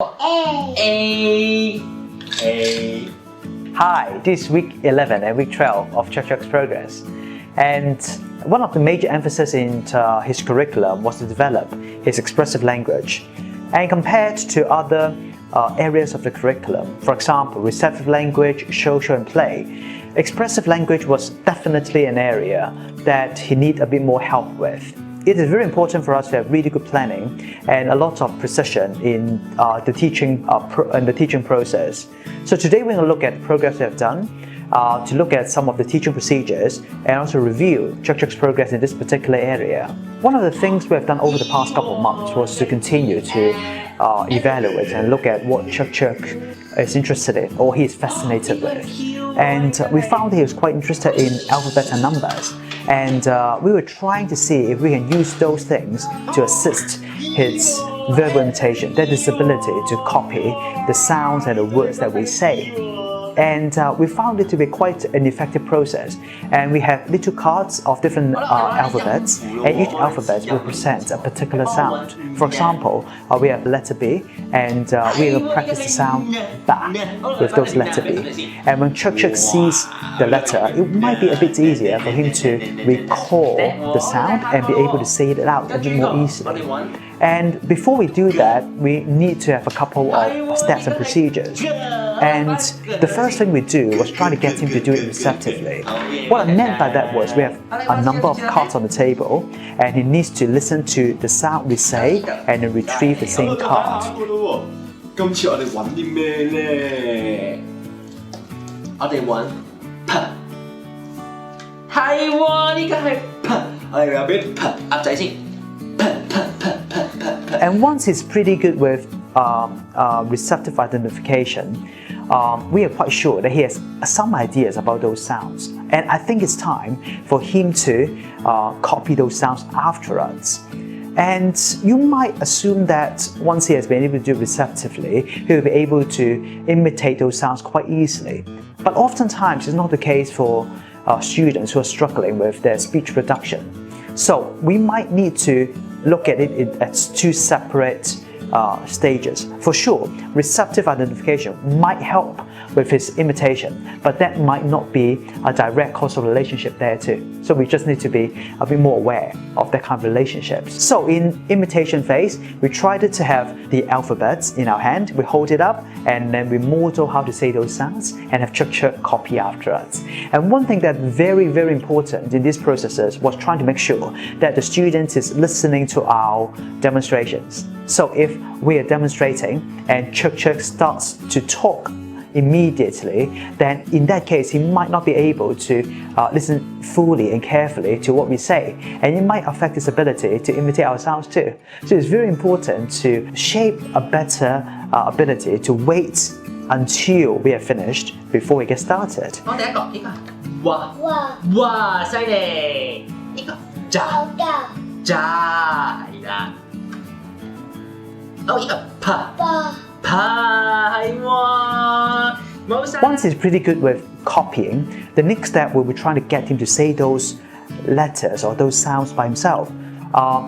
A. Hi, this is week 11 and week 12 of Chuk Chuk's progress. And one of the major emphasis in his curriculum was to develop his expressive language. And compared to other areas of the curriculum, for example, receptive language, social and play, expressive language was definitely an area that he needed a bit more help with. It is very important for us to have really good planning and a lot of precision in the teaching process. So today we're going to look at the progress we have done, to look at some of the teaching procedures and also review Chuk Chuk's progress in this particular area. One of the things we have done over the past couple of months was to continue to evaluate and look at what Chuk Chuk is interested in or he is fascinated with. And we found he was quite interested in alphabets and numbers. And we were trying to see if we can use those things to assist his verbal imitation, that is ability to copy the sounds and the words that we say. And we found it to be quite an effective process. And we have little cards of different alphabets, and each alphabet represents a particular sound. For example, we have letter B, and we will practice the sound ba with those letter B. And when Chuk Chuk sees the letter, it might be a bit easier for him to recall the sound and be able to say it out a bit more easily. And before we do that, we need to have a couple of steps and procedures. And the first thing we do was trying to get him to do it receptively. What I meant by that was we have a number of cards on the table, and he needs to listen to the sound we say and then retrieve the same card. 今次我哋揾啲咩咧？我哋揾 P， 係喎，呢個係 P， 我哋有俾 P 鴨仔先 ，P。 And once he's pretty good with receptive identification, we are quite sure that he has some ideas about those sounds. And I think it's time for him to copy those sounds after us. And you might assume that once he has been able to do it receptively, he will be able to imitate those sounds quite easily. But oftentimes it's not the case for students who are struggling with their speech production. So we might need to look at it as two separate stages. For sure, receptive identification might help with his imitation, but that might not be a direct causal relationship there too. So we just need to be a bit more aware of that kind of relationships. So in imitation phase, we tried to have the alphabets in our hand, we hold it up, and then we model how to say those sounds and have Chuk Chuk copy after us. And one thing that's very, very important in these processes was trying to make sure that the student is listening to our demonstrations. So if we are demonstrating and Chuk Chuk starts to talk immediately, then in that case he might not be able to listen fully and carefully to what we say, and it might affect his ability to imitate our sounds too. So it's very important to shape a better ability to wait until we are finished before we get started. 我第一個呢個哇犀利，呢個渣係啦。 哦，呢個 Once he's pretty good with copying, the next step will be trying to get him to say those letters or those sounds by himself.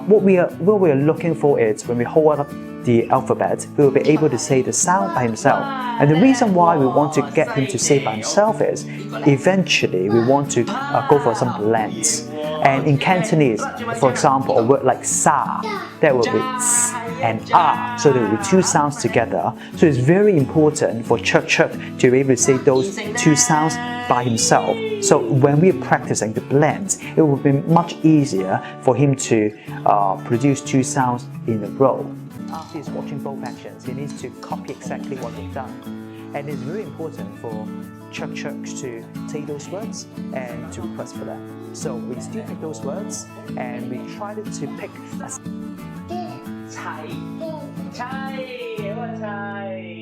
What we are looking for is when we hold up the alphabet, we will be able to say the sound by himself. And the reason why we want to get him to say by himself is eventually we want to go for some blends. And in Cantonese, for example, a word like sa, that will be s and ah, so there will be two sounds together. So it's very important for Chuk Chuk to be able to say those two sounds by himself. So when we're practicing the blends, it will be much easier for him to produce two sounds in a row. After he's watching both actions, he needs to copy exactly what we've done. And it's very important for Chuk Chuk to take those words and to request for them. So we still pick those words and we try to pick a 齊，好啊齊。